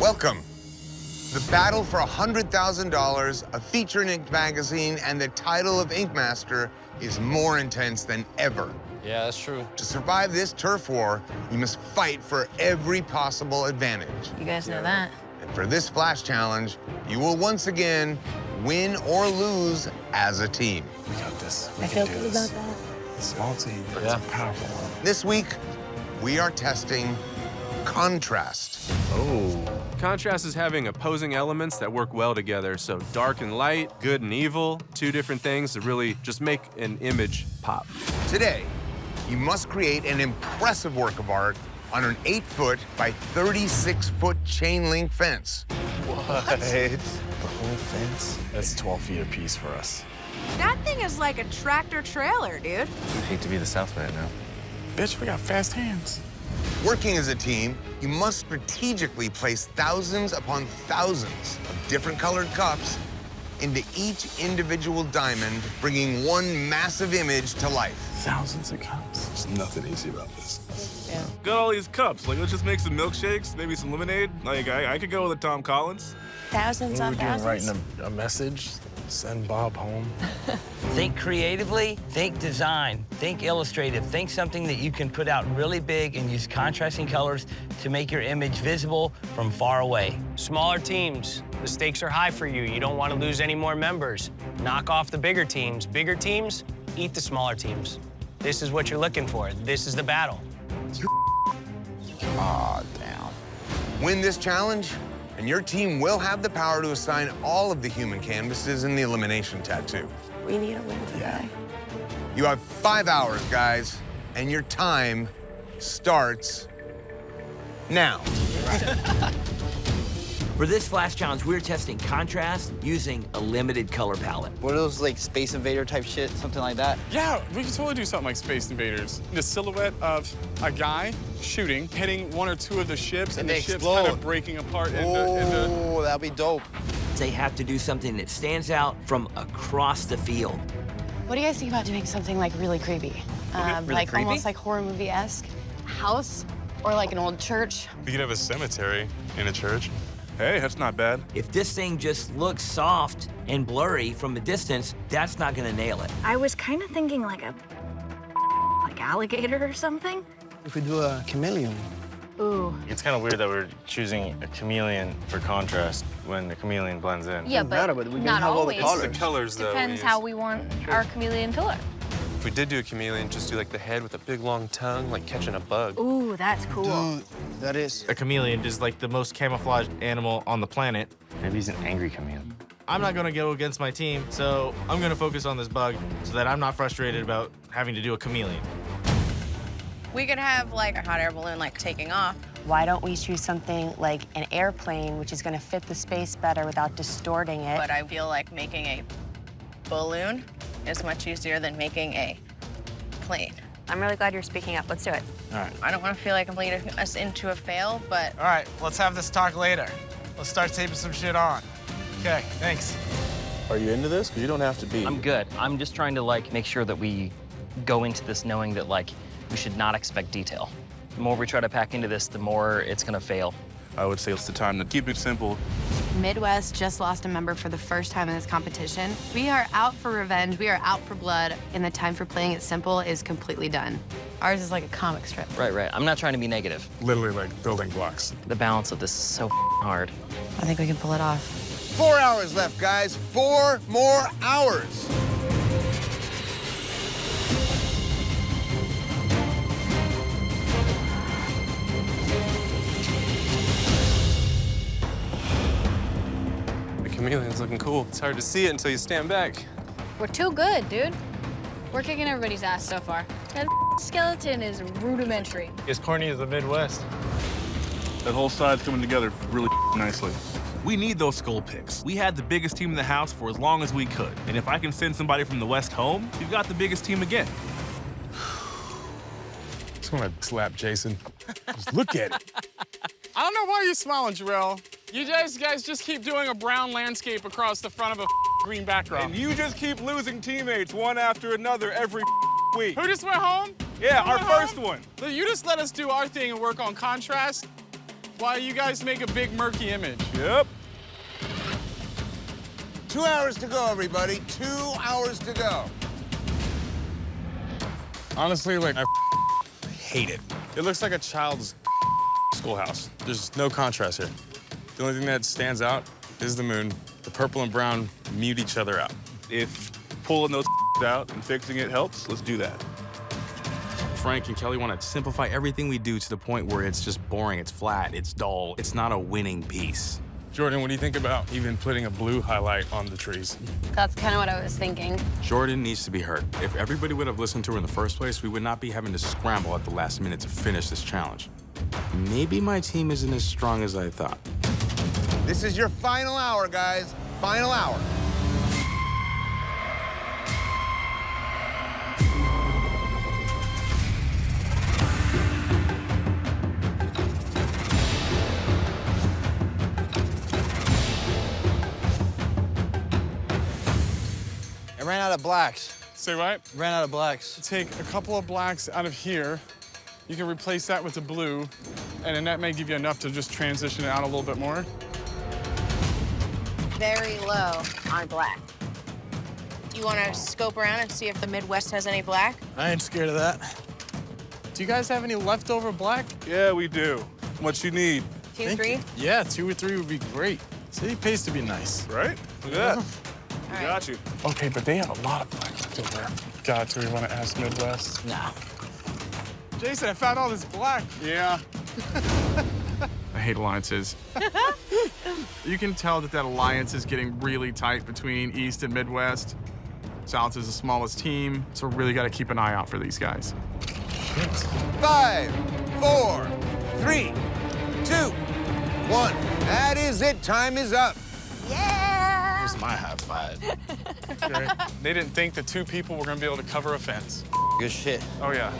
Welcome. The battle for $100,000, a feature-length magazine, and the title of Ink Master is more intense than ever. Yeah, that's true. To survive this turf war, you must fight for every possible advantage. You guys know that. And for this Flash Challenge, you will once again win or lose as a team. We got this. We I can feel do good this. about that. Small team, but it's a powerful one. This week, we are testing contrast. Oh. Contrast is having opposing elements that work well together. So dark and light, good and evil, two different things that really just make an image pop. Today, you must create an impressive work of art on an 8-foot by 36-foot chain link fence. What? The whole fence? That's 12 feet apiece for us. That thing is like a tractor trailer, dude. I'd hate to be the Southman now. Bitch, we got fast hands. Working as a team, you must strategically place thousands upon thousands of different colored cups into each individual diamond, bringing one massive image to life. Thousands of cups. There's nothing easy about this. Yeah. Got all these cups. Like, let's just make some milkshakes, maybe some lemonade. Like, I could go with a Tom Collins. Thousands What on are we doing? thousands. Writing a message? Send Bob home? Think creatively, think design, think illustrative, think something that you can put out really big and use contrasting colors to make your image visible from far away. Smaller teams, the stakes are high for you. You don't want to lose any more members. Knock off the bigger teams. Bigger teams, eat the smaller teams. This is what you're looking for. This is the battle. Aw, damn. Win this challenge, and your team will have the power to assign all of the human canvases in the elimination tattoo. We need a win today. You have 5 hours, guys, and your time starts now. For this Flash Challenge, we're testing contrast using a limited color palette. What are those, like, Space Invader type shit? Something like that? Yeah, we could totally do something like Space Invaders. The silhouette of a guy shooting, hitting one or two of the ships, and the ships kind of breaking apart into... Oh, that'd be dope. They have to do something that stands out from across the field. What do you guys think about doing something like really creepy? Like creepy? almost like horror movie-esque? House or like an old church? We could have a cemetery in a church. Hey, that's not bad. If this thing just looks soft and blurry from a distance, that's not gonna nail it. I was kind of thinking like alligator or something. If we do a chameleon. Ooh. It's kind of weird that we're choosing a chameleon for contrast when the chameleon blends in. Yeah, matter, but we can not have all the always. colors. The colors, though. Depends how we want our chameleon to look. If we did do a chameleon, just do like the head with a big long tongue, like catching a bug. Ooh, that's cool. Dude, that is. A chameleon is like the most camouflaged animal on the planet. Maybe he's an angry chameleon. I'm not gonna go against my team, so I'm gonna focus on this bug so that I'm not frustrated about having to do a chameleon. We could have like a hot air balloon like taking off. Why don't we choose something like an airplane, which is going to fit the space better without distorting it? But I feel like making a balloon is much easier than making a plane. I'm really glad you're speaking up. Let's do it. All right. I don't want to feel like I'm leading us into a fail, but All right, let's have this talk later. Let's start taping some shit on. Okay, thanks. Are you into this? Because you don't have to be. I'm good. I'm just trying to, like, make sure that we go into this knowing that, like, we should not expect detail. The more we try to pack into this, the more it's gonna fail. I would say it's the time to keep it simple. Midwest just lost a member for the first time in this competition. We are out for revenge. We are out for blood, and the time for playing it simple is completely done. Ours is like a comic strip. Right. I'm not trying to be negative. Literally like building blocks. The balance of this is so hard. I think we can pull it off. 4 hours left, guys. 4 more hours. The chameleon's looking cool. It's hard to see it until you stand back. we're too good, dude. We're kicking everybody's ass so far. That skeleton is rudimentary. As corny as the Midwest. That whole side's coming together really nicely. We need those skull picks. We had the biggest team in the house for as long as we could. And if I can send somebody from the West home, we've got the biggest team again. Just want to slap Jason. Just look at it. I don't know why you're smiling, Jarrell. You guys just keep doing a brown landscape across the front of a green background. And you just keep losing teammates one after another every week. Who just went home? Yeah, Who our went home? first one. You just let us do our thing and work on contrast. While you guys make a big murky image. Yep. 2 hours to go, everybody. 2 hours to go. Honestly, like, I hate it. It looks like a child's schoolhouse. There's no contrast here. The only thing that stands out is the moon. The purple and brown mute each other out. If pulling those out and fixing it helps, let's do that. Frank and Kelly want to simplify everything we do to the point where it's just boring, it's flat, it's dull, it's not a winning piece. Jordan, what do you think about even putting a blue highlight on the trees? That's kind of what I was thinking. Jordan needs to be heard. If everybody would have listened to her in the first place, we would not be having to scramble at the last minute to finish this challenge. Maybe my team isn't as strong as I thought. This is your final hour, guys. Final hour. I ran out of blacks. Say what? Ran out of blacks. Take a couple of blacks out of here. You can replace that with the blue, and then that may give you enough to just transition it out a little bit more. Very low on black. You want to scope around and see if the Midwest has any black? I ain't scared of that. Do you guys have any leftover black? Yeah, we do. What you need? 2, 3? Yeah, 2 or 3 would be great. City pays to be nice. Right? Look at that. All right. Got you. Okay, but they have a lot of black left over there. God, do we want to ask Midwest? Nah. Jason, I found all this black. Yeah. I hate alliances. You can tell that alliance is getting really tight between East and Midwest. South is the smallest team, so really got to keep an eye out for these guys. 5, 4, 3, 2, 1. That is it. Time is up. Yeah! Here's my high five. Okay. They didn't think the 2 people were going to be able to cover a fence. Good shit. Oh, yeah.